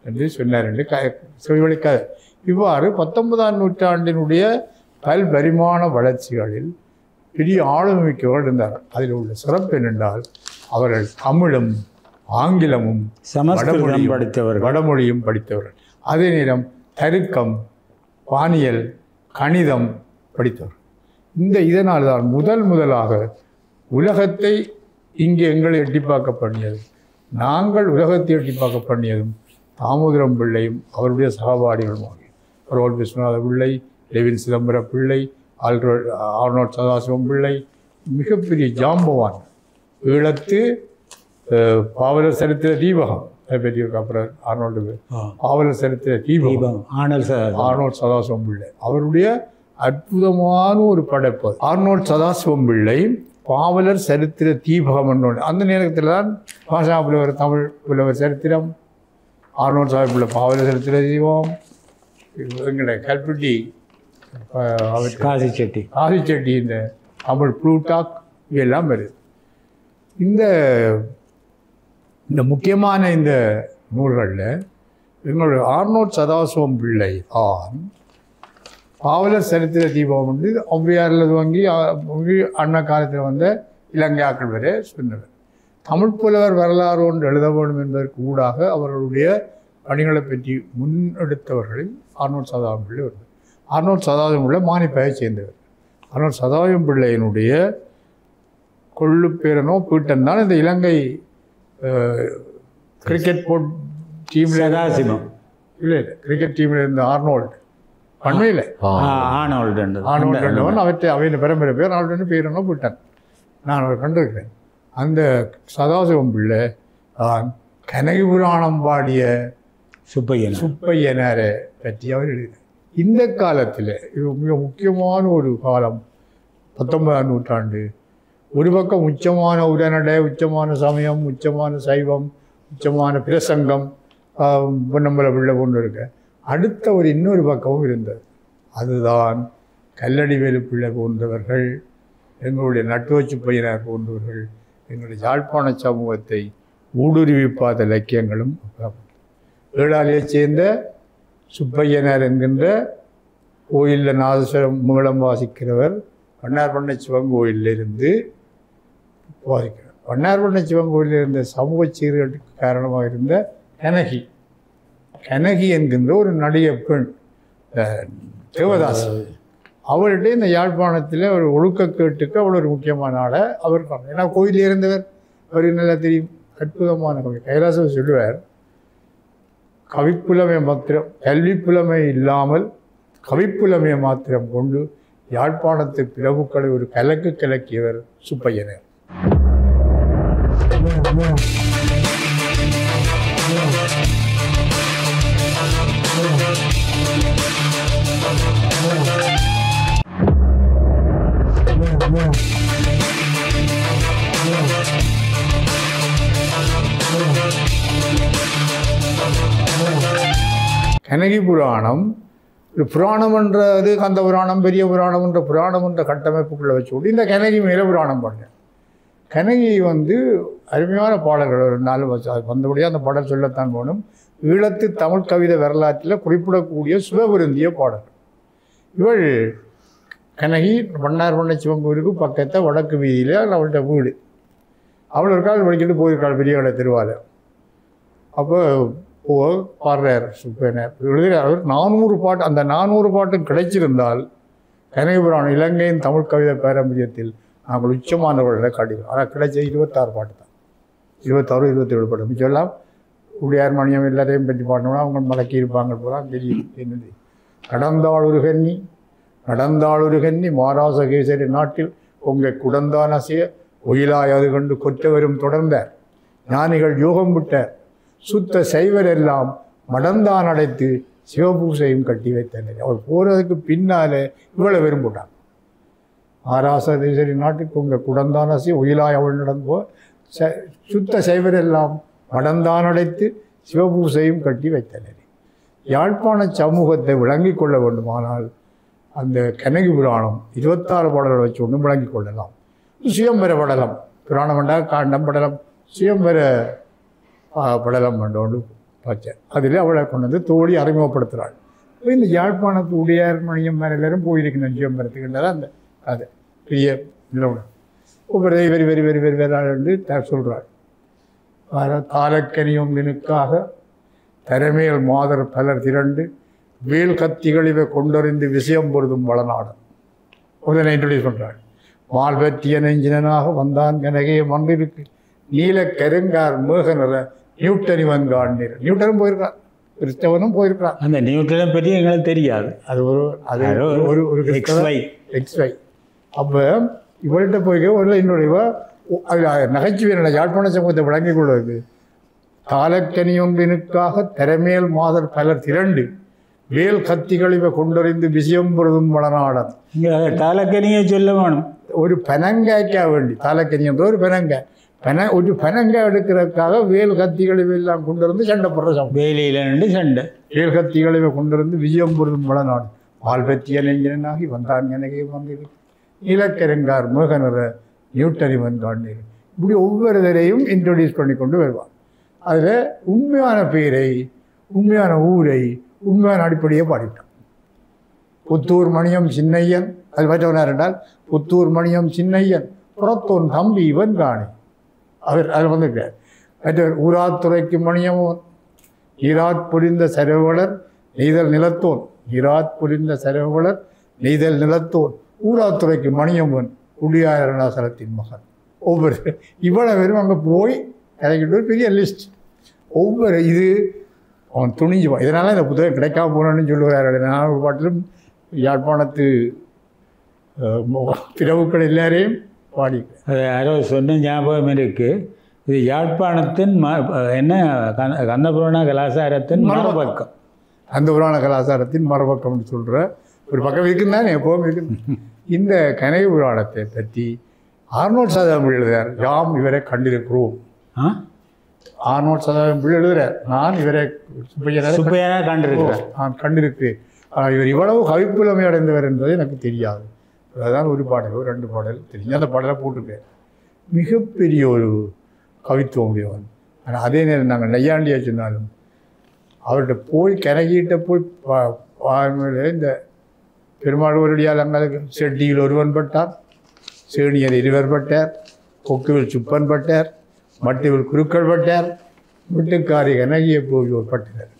என்று சொன்னார் என்று செவிவழிக்காது. இவ்வாறு 19ஆம் நூற்றாண்டினுடைய பல்பரிமாண வளர்ச்சிகளில் பெரிய ஆளுமைக்கவர்கள் இருந்தார். அதில் உள்ள சிறப்பு என்னென்றால் அவர்கள் தமிழும் ஆங்கிலமும் வடமொழியும் படித்தவர்கள். அதே நேரம் தருக்கம், வானியல், கணிதம் படித்தவர். இதனால் தான் முதலாக உலகத்தை இங்கே எங்களை எட்டி பார்க்க பண்ணியது, நாங்கள் உலகத்தை எட்டி பார்க்க பண்ணியதும் தாமோதரம் பிள்ளையும் அவருடைய சகபாடிகளும் ஆகிய ரோல் விஸ்வநாத பிள்ளை, லெவின் சிதம்பர பிள்ளை, ஆர்னோல்ட் சதாசிவம் பிள்ளை மிகப்பெரிய ஜாம்பவான். ஈழத்து பாவலர் சரித்திர தீபகம் அதை பற்றி அப்புறம் ஆர்னோல்டு பாவலர் சரித்திர தீபகம் ஆர்னோல்ட் சதாசிவம் பிள்ளை அவருடைய அற்புதமான ஒரு படைப்பு. ஆர்னோல்ட் சதாசிவம் பிள்ளை பாவலர் சரித்திர தீபகம் என்னோட அந்த நேரத்தில் தான் பாஷா புலவர் தமிழ் புலவர் சரித்திரம், ஆர்னோல்ட் சாஹிப் பிள்ளை பாவலர் சரித்திர தீபம், எங்களுடைய கல்பட்டி காசிச்செட்டி இந்த தமிழ் ப்ளூடாக் இதெல்லாம் வருது. இந்த முக்கியமான இந்த நூல்களில் எங்களுடைய ஆர்னோல்ட் சதாசிவம் பிள்ளை தான் பாவலர் சரித்திர தீபம் வந்து ஔவையாரில் துவங்கி அண்ணா காலத்தில் வந்த இலங்கையாக்கள் வரை சொன்னவர். தமிழ் புலவர் வரலாறு ஒன்று எழுத வேண்டும் என்பதற்கு ஊடாக அவர்களுடைய பணிகளை பற்றி முன்னெடுத்தவர்களில் ஆர்னோல்ட் சதாசிவம் பிள்ளை வருது. ஆர்னோல்ட் சதாசிவம் பிள்ளை மானிப்பாயை சேர்ந்தவர். ஆர்னோல்ட் சதாசிவம் பிள்ளையினுடைய கொள்ளு பேரனோ பீட்டன் தான் இந்த இலங்கை கிரிக்கெட் போர்ட் டீமில் இல்லை கிரிக்கெட் டீமில் இருந்த ஆர்னோல்டு பண்மையில் ஆர்னோல்டுவன் அவையின் பெரும்பெற பேர் ஆர்னோல்டு பேரனோ பீட்டன் நான் அவர் கண்டிருக்கிறேன். அந்த சதாசிவம் பிள்ளை தான் கனகி புராணம் பாடிய சுப்பையனாரை பற்றி அவர் எழுதினார். இந்த காலத்தில் இது மிக முக்கியமான ஒரு காலம் 19ஆம் நூற்றாண்டு. ஒரு பக்கம் உச்சமான உரைநடை, உச்சமான சமயம், உச்சமான சைவம், உச்சமான பிரசங்கம் பொன்னம்பல பிள்ளை கொண்டு இருக்க அடுத்த இன்னொரு பக்கமும் இருந்தது. அதுதான் கல்லடிவேலு பிள்ளை போன்றவர்கள், எங்களுடைய நட்டுவச்சு பையனார் போன்றவர்கள் எங்களுடைய யாழ்ப்பாண சமூகத்தை ஊடுருவி பார்த்த இலக்கியங்களும் ஏழாலையை சேர்ந்த சுப்பையனார் என்கின்ற கோயிலில் நாதஸ்வரம் மூலம் வாசிக்கிறவர், பண்ணார் பண்ணை சிவன் கோயிலிருந்து பாதிக்கிறது. வண்ணார்பண்ண சிவன் கோயிலில் இருந்த சமூக சீர்கேட்டுக்கு காரணமாக இருந்த கனகி என்கின்ற ஒரு நடிகை பெண் தேவதாஸ், அவர்கிட்ட இந்த யாழ்ப்பாணத்தில் ஒரு ஒழுக்கக்கேட்டுக்கு அவள் ஒரு முக்கியமான ஆளை அவர் காரணம். ஏன்னா கோயிலில் இருந்தவர் அவருக்கு நல்லா தெரியும். அற்புதமான கவி கைலாசம் சொல்லுவார், கவிப்புலமை மாத்திரம் கல்விப்புலமை இல்லாமல் கவிப்புலமையை மாத்திரம் கொண்டு யாழ்ப்பாணத்து பிரபுக்களை ஒரு கலக்கு கலக்கியவர் சுப்பையனர். கனகி புராணம், புராணம் என்றது கந்த புராணம், பெரிய புராணம் என்ற கட்டமைப்புக்குள்ளே வச்சு இந்த கனகி மேலே புராணம் பண்ணேன். கனகி அருமையான பாடல்கள் ஒரு 4 வந்தபடியாக அந்த பாடல் சொல்லத்தான் போகணும். ஈழத்து தமிழ் கவிதை வரலாற்றில் குறிப்பிடக்கூடிய சுபபொருந்திய பாடல்கள். இவள் கனகி வண்ணார்பண்ண சிவன் கோயிலுக்கு பக்கத்தை வடக்கு வீதியில் அவள்கிட்ட வீடு. அவள் ஒரு கால் படிச்சுட்டு போயிருக்காள் பெரிய கடை திருவாலை. அப்போ பாடுறார் சுப்பையனர் எழுதுகிறார். அவர் 400 பாட்டு, அந்த 400 பாட்டும் கிடைச்சிருந்தால் கனகி புராணம் இலங்கையின் தமிழ் கவிதை பாரம்பரியத்தில் நாங்கள் உச்சமானவர்களை காட்டுகிறோம். ஆனால் கிடைச்ச 26 பாட்டு தான், 26 27 பாட்டு. மிச்செல்லாம் உடையார் மணியம் எல்லாத்தையும் பற்றி பாடணும்னா அவங்க மடக்கி இருப்பாங்க போல தெரியும். என்னது நடந்தாளொரு கன்னி மாராசகேசரி நாட்டில் உங்கள் குடந்தான் அசைய ஒயிலாய் அது கண்டு கொற்றவரும் தொடர்ந்தார். ஞானிகள் யோகம் விட்டார், சுத்த சைவர் எல்லாம் மடந்தான் அடைத்து சிவபூசையும் கட்டி வைத்தனர். அவள் போகிறதுக்கு பின்னாலே இவ்வளோ விரும்பிட்டான். மாராசகேசரி நாட்டுக்கு உங்கள் குடந்தான் அசைய ஒயிலாய் அவள் நடந்தோ சுத்த சைவர் எல்லாம் மடந்தான் அடைத்து சிவபூசையும் கட்டி வைத்தனர். யாழ்ப்பாண சமூகத்தை விளங்கி கொள்ள வேண்டுமானால் அந்த கனகி புராணம் 26 பாடல்களை வச்சு ஒன்று விளங்கி கொள்ளலாம். சுயம்பர படலம், புராணம் என்றால் காண்டம் படலம், சுயம்பர படலம் கொண்டு வச்சேன். அதில் அவளை கொண்டு தோழி அறிமுகப்படுத்துகிறாள். இந்த யாழ்ப்பாணத்து உடையார் மணியம் மேலே எல்லாரும் போயிருக்கணும் சுயம்பரத்துக்குன்றதான் அந்த அது பெரிய நிலவுடன் ஒவ்வொரு வெறி வெறி வெறி வெறி வெறாண்டு சொல்கிறாள். தாலக்கனியும் நினுக்காக தரமேல் மாதர் பலர் திரண்டு வேல் கத்திகளிவை கொண்டறிந்து விஷயம் பொருதும் வளநாடன் உடனே இன்ட்ரடியூஸ் பண்ணுறாள். மால் பற்றிய நெஞ்சினனாக வந்தான் கனகையை மன்றிருக்கு நீல கருங்கார் மேக நிற நியூட்டனிவன் காண்டீர். நியூட்டனும் போயிருக்கான், கிறிஸ்தவனும் போயிருக்கான். அந்த நியூட்டனை பற்றி எங்களுக்கு தெரியாது. அது ஒரு எக்ஸ்வை. அப்போ இவள்கிட்ட போய் ஒரு இன்னொரு அதில் நகைச்சுவை யாழ்ப்பாண சமூகத்தை விளங்கிக் கொள்வது. தாலக்கனியொன்றினுக்காக திறமேல் மாதர் பலர் திரண்டு வேல் கத்திகளிவை கொண்டறிந்து விஷயம் பொருதும் வளநாடன். தாலக்கனியை சொல்ல வேணும். ஒரு பனங்காய்க்கா வேண்டி தாலக்கனி என்ற ஒரு பனங்காய் ஒரு பனங்காய் எடுக்கிறதுக்காக வேல் கத்திகளிவை எல்லாம் கொண்டிருந்து சண்டை போடுற வேலையில சண்டை வேல் கத்திகளிவை கொண்டிருந்து விஷயம் பொருதும் வளநாடு. பால் பற்றிய நெஞ்சனாகி வந்தான் கனகை வந்தீர் நீலக்கருங்கார் மேக நிற நியூட்டனிவன் காண்டீர். இப்படி ஒவ்வொரு தரையும் இன்ட்ரடியூஸ் பண்ணி கொண்டு வருவார். அதில் உண்மையான பேரை, உண்மையான ஊரை, உண்மையான அடிப்படையை பாடிட்டான். புத்தூர் மணியம் சின்னையன், அது மற்றவனார் என்றால் புத்தூர் மணியம் சின்னையன் புறத்தோன் தம்பி இவன் காணி. அவர் அதில் வந்திருக்கார். மற்றவர் ஊராத்துறைக்கு மணியமோன் ஈராத் புரிந்த சரவலர் நெய்தல் நிலத்தோன், ஈராத் புரிந்த சரவலர் நெய்தல் நிலத்தோன் ஊராத்துறைக்கு மணியம்மன் உடையாரணாசலத்தின் மகன். ஒவ்வொரு இவ்வளவு பேரும் அங்கே போய் கிடைக்கிட்டு ஒரு பெரிய லிஸ்ட். ஒவ்வொரு இது அவன் துணிஞ்சுவான். இதனால் இந்த புத்தகம் கிடைக்காம போனோன்னு சொல்லுவார். நான் ஒரு பாட்டிலும் யாழ்ப்பாணத்து பிரபுக்கள் எல்லாரையும் பாடி அது யாரோ சொன்ன ஞாபகம் இருக்குது. இது யாழ்ப்பாணத்தின் என்ன கந்தபுராண கலாச்சாரத்தின் மறுபக்கம். அந்த புராண கலாச்சாரத்தின் மறுபக்கம்னு சொல்கிற ஒரு பக்கம் இருக்குன்னு எப்போவும் இருக்கு. இந்த கனகி புராணத்தை பற்றி ஆர்னோல்ட் சதாம் எழுதுகிறார். யாம் இவரை கண்டிருக்கிறோம். ஆர்னோல்ட் சதாம் எழுதுகிறார். நான் இவரை சுப்பையனாக கண்டிருக்கிறேன். நான் கண்டிருக்கிறேன். இவர் இவ்வளவு கவிப்புலமை அடைந்தவர் என்பது எனக்கு தெரியாது. அதுதான் ஒரு பாடல், 2 பாடல் தெரிஞ்சு அந்த பாடலை போட்டிருக்கேன். மிகப்பெரிய ஒரு கவித்துவம் உடையவன். ஆனால் அதே நேரம் நாங்கள் நையாண்டியா சொன்னாலும் அவர்கிட்ட போய் கனகிட்ட போய் இந்த பெருமாள் ஒருடியால் அங்கே செட்டியில் ஒருவன் பட்டார், சேனியர் 2 பட்டார், கொக்குவில் சுப்பன் பட்டார், மட்டுவில் குருக்கள் பட்டார், வீட்டுக்காரி கனகிய போய் ஒரு பட்டினர்.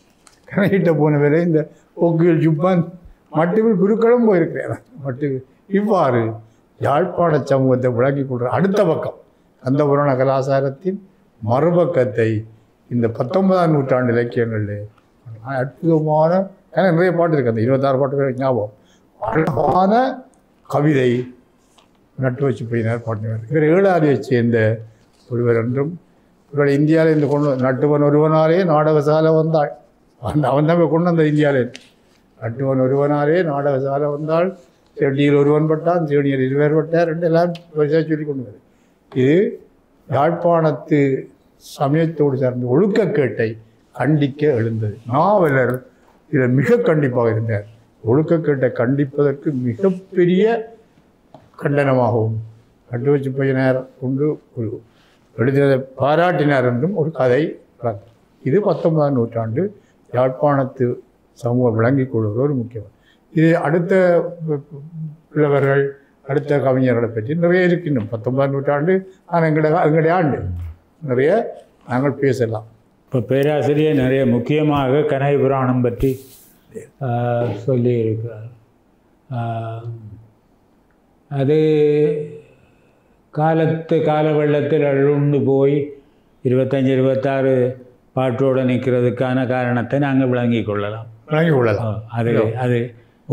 கனகிட்ட போன வேலை இந்த கொக்குவில் சுப்பன் மட்டுவில் குருக்களும் போயிருக்கிறார். மட்டுவில் இவ்வாறு யாழ்ப்பாண சமூகத்தை விளக்கி கொள்கிற அடுத்த பக்கம் கந்தபுராண கலாச்சாரத்தின் மறுபக்கத்தை இந்த 19ஆம் நூற்றாண்டு இலக்கியங்களில் அற்புதமான நிறைய பாட்டு இருக்குது. அந்த 26 பாட்டு பேர் ஞாபகம். அழகான கவிதை நட்டு வச்சு போயினார் பாட்டினார். இவர் ஏழாரியை சேர்ந்த ஒருவர் என்றும் இவர் இந்தியாவில் இந்த கொண்டு நட்டுவன் ஒருவனாலே நாடகசாலை வந்தாள். அவன் தான் கொண்டு வந்த இந்தியாவில் நட்டுவன் ஒருவனாலே நாடகசாலை வந்தாள். செடியில் ஒருவன் பட்டான், செடியில் 2 பேர் பட்டார், ரெண்டு எல்லாம் சொல்லி கொண்டு வருது. இது யாழ்ப்பாணத்து சமயத்தோடு சார்ந்த ஒழுக்கக்கேட்டை கண்டிக்க எழுந்தது. நாவலர் இதில் மிக கண்டிப்பாக இருந்தார். ஒழுக்கக்கேட்டை கண்டிப்பதற்கு மிகப்பெரிய கண்டனமாகவும் நட்டு வச்சு பையனார் கொண்டு ஒரு எழுதினதை பாராட்டினார் என்றும் ஒரு கதை. இது 19ஆம் நூற்றாண்டு யாழ்ப்பாணத்து சமூகம் விளங்கிக் கொள்வது ஒரு முக்கியம். இது அடுத்த பிள்ளைவர்கள் அடுத்த கவிஞர்களை பற்றி நிறைய இருக்கின்றோம். 19ஆம் நூற்றாண்டு ஆனால் எங்களுடைய ஆண்டு நிறைய நாங்கள் பேசலாம். இப்போ பேராசிரியர் நிறைய முக்கியமாக கனக புராணம் பற்றி சொல்லியிருக்கிறார். அது கால வெள்ளத்தில் அழுண்டு போய் 25-26 பாட்டோடு நிற்கிறதுக்கான காரணத்தை நாங்கள் விளங்கிக் கொள்ளலாம். அது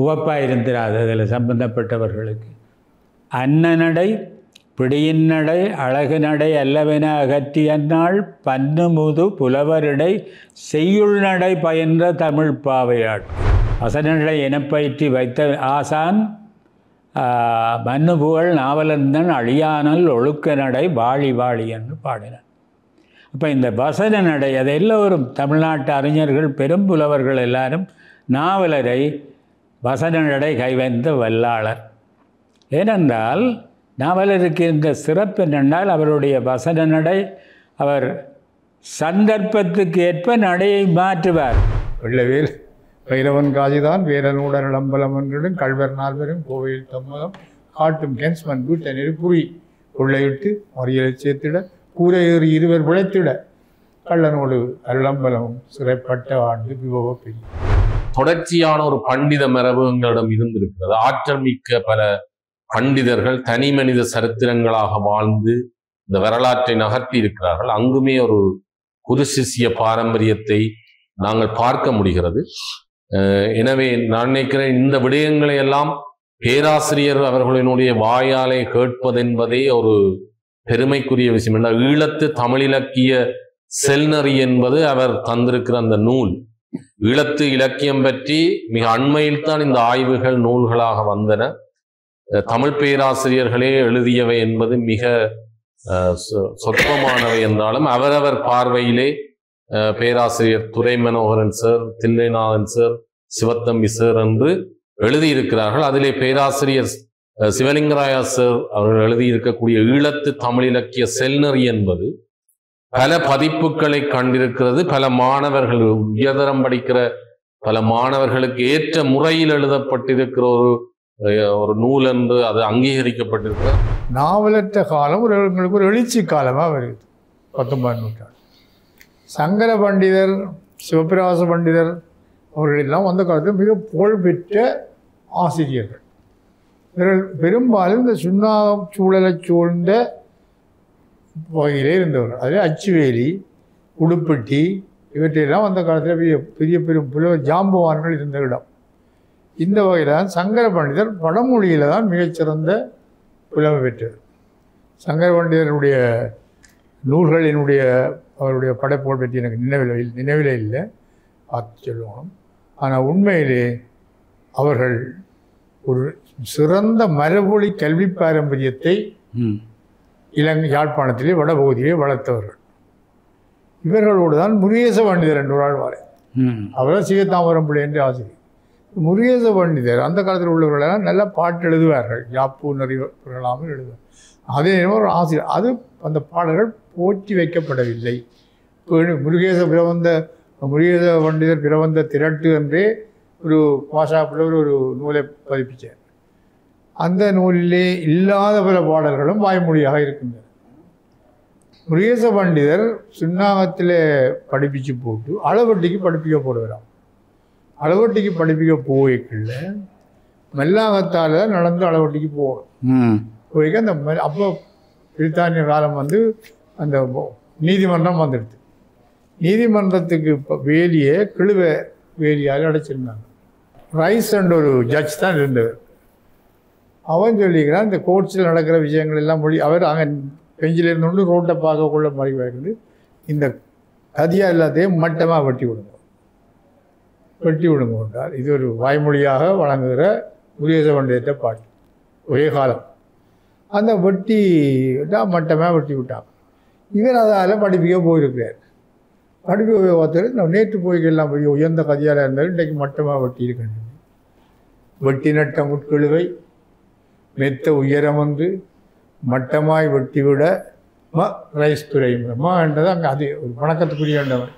உவப்பாக இருந்திராது அதில் சம்பந்தப்பட்டவர்களுக்கு. அன்னநடை பிடியின் நடை அழகு நடை அல்லவென அகற்றியன்னாள் பன்னுமுது புலவரிடை செய்யுள் நடை பயின்ற தமிழ் பாவையாள் வசனடை எனப்பயிற்றி வைத்த ஆசான் மன்னுபுகழ் நாவலந்தன் அழியானல் ஒழுக்க நடை வாழி வாழி என்று பாடினார். அப்போ இந்த வசன நடை அதை எல்லோரும் தமிழ்நாட்டு அறிஞர்கள் பெரும் புலவர்கள் எல்லாரும் நாவலரை வசன நடை கைவந்த வல்லாளர். ஏனென்றால் நாவலருக்கு இந்த சிறப்பு என்னென்றால் அவருடைய வசன நடை அவர் சந்தர்ப்பத்துக்கு ஏற்ப நடையை மாற்றுவார். வெள்ளவேல் வைரவன் காதிதான் வேரனூடர் அம்பலம் என்றும் கல்வர் நால்வரும் கோவையில் தம்மகம் காட்டும் கென்ஸ்மன் வீட்டை நெருப்புரி கொள்ளையிட்டு மறியலை சேர்த்திட கூரை ஏறி 2 பிழைத்திட கள்ளனோடு அருளம்பலமும் சிறைப்பட்ட ஆண்டு விபவ தொடர்ச்சியான ஒரு பண்டித மரபு எங்களிடம் இருந்திருக்கிறது. ஆற்றல் மிக்க பல பண்டிதர்கள் தனி மனித சரித்திரங்களாக வாழ்ந்து இந்த வரலாற்றை நகர்த்தி இருக்கிறார்கள். அங்குமே ஒரு குரு சிஷ்ய பாரம்பரியத்தை நாங்கள் பார்க்க முடிகிறது. எனவே நான் நினைக்கிறேன் இந்த விடயங்களை எல்லாம் பேராசிரியர் அவர்களினுடைய வாயாலே கேட்பதென்பதே ஒரு பெருமைக்குரிய விஷயம். என்ற ஈழத்து தமிழிலக்கிய செல்நறி என்பது அவர் தந்திருக்கிற அந்த நூல். ஈழத்து இலக்கியம் பற்றி மிக அண்மையில் தான் இந்த ஆய்வுகள் நூல்களாக வந்தன. தமிழ் பேராசிரியர்களே எழுதியவை என்பது மிக சொற்பமானவை என்றாலும் அவரவர் பார்வையிலே பேராசிரியர் Durai Manoharan sir, Thillainathan sir, Sivathamby sir என்று எழுதியிருக்கிறார்கள். அதிலே பேராசிரியர் சிவலிங்கராயா சார் அவர்கள் எழுதியிருக்கக்கூடிய ஈழத்து தமிழ் இலக்கிய செல்நறி என்பது பல பதிப்புகளை கண்டிருக்கிறது. பல மாணவர்கள் உயர்தரம் படிக்கிற பல மாணவர்களுக்கு ஏற்ற முறையில் எழுதப்பட்டிருக்கிற ஒரு நூல் என்று அது அங்கீகரிக்கப்பட்டிருக்கிறது. நாவலற்ற காலம் எங்களுக்கு ஒரு எழுச்சி காலமாக வருது 19ஆம் நூற்றாண்டு. சங்கர பண்டிதர், சிவபிரகாச பண்டிதர் அவர்களெல்லாம் அந்த காலத்தில் மிக புகழ்பெற்ற ஆசிரியர்கள். இவர்கள் பெரும்பாலும் இந்த சூழலை சூழ்ந்த வகையிலே இருந்தவர்கள். அதிலே அச்சுவேலி, உடுப்பட்டி இவற்றையெல்லாம் அந்த காலத்தில் பெரிய பெரும் புலவர் ஜாம்பவான்கள் இருந்த இடம். இந்த வகையில் தான் சங்கர பண்டிதர் வடமொழியில் தான் மிகச்சிறந்த புலமை பெற்றார். சங்கர பண்டிதருடைய நூல்களினுடைய அவருடைய படைப்புகள் பற்றி எனக்கு நினைவிலே இல்லை, பார்த்து சொல்லுவோம். ஆனால் உண்மையிலே அவர்கள் ஒரு சிறந்த மரபொழி கல்வி பாரம்பரியத்தை யாழ்ப்பாணத்திலே வடபகுதியிலே வளர்த்தவர்கள். இவர்களோடு தான் முருகேச பண்டிதர் என்று ஒரு ஆழ்வார். அவர் சீகத்தாமரம் பிள்ளை என்று ஆசிரியர். முருகேச பண்டிதர் அந்த காலத்தில் உள்ளவர்களெல்லாம் நல்லா பாட்டு எழுதுவார்கள், யாப்பு நிறைவர்களாமல் எழுதுவார். அதே நேரம் ஒரு ஆசிரியர். அது அந்த பாடல்கள் போற்றி வைக்கப்படவில்லை. முருகேச பண்டிதர் பிரபந்த திரட்டு என்றே ஒரு பாஷா புலவர் ஒரு நூலை பதிப்பிச்சார். அந்த நூலிலே இல்லாத பல பாடல்களும் வாய்மொழியாக இருக்கின்றன. முருகேச பண்டிதர் சுண்ணாகத்தில் படிப்பிச்சு போட்டு அளவட்டிக்கு படிப்பிக்க போடுகிறான். அளவட்டிக்கு படிப்பிக்க போய்க்குள்ள மெல்லாகத்தால் நடந்து அளவட்டிக்கு போகணும். போய்க்கு அந்த அப்போ பிரித்தானிய காலம் வந்து அந்த நீதிமன்றம் வந்துடுது. நீதிமன்றத்துக்கு இப்போ வேலியை கிழுவ வேலியால் அடைச்சிருந்தாங்க. ரைஸ் என்ற ஒரு ஜட்ஜ் தான் இருந்தவர். அவன் சொல்லிக்கிறான் இந்த கோர்ட்ஸில் நடக்கிற விஷயங்கள் எல்லாம் அவர் அங்கே பெஞ்சில் இருந்தோண்டு ரோட்டை பார்க்கக்குள்ள மாதிரி இருந்து இந்த கதியா எல்லாத்தையும் மட்டமாக வெட்டி விடுங்க என்றால் இது ஒரு வாய்மொழியாக வழங்குகிற முருகேச பண்டிதத்தை பாட்டு. ஒரே காலம் அந்த வெட்டி மட்டமாக வெட்டி விட்டாங்க. இவர் அதால் படிப்பிக்க போயிருக்கிறார். படிப்பு ஒருத்தர் நேற்று போய்க்கெல்லாம் போய் உயர்ந்த கதியால் இருந்தாலும் இன்றைக்கு மட்டமாக வெட்டி இருக்கின்றது. வெட்டி நட்ட முட்கழுவை மெத்த உயரம் வந்து மட்டமாய் வெட்டிவிட ரைஸ் துறைமா என்றது அங்கே அது ஒரு வணக்கத்துக்குரியவர்.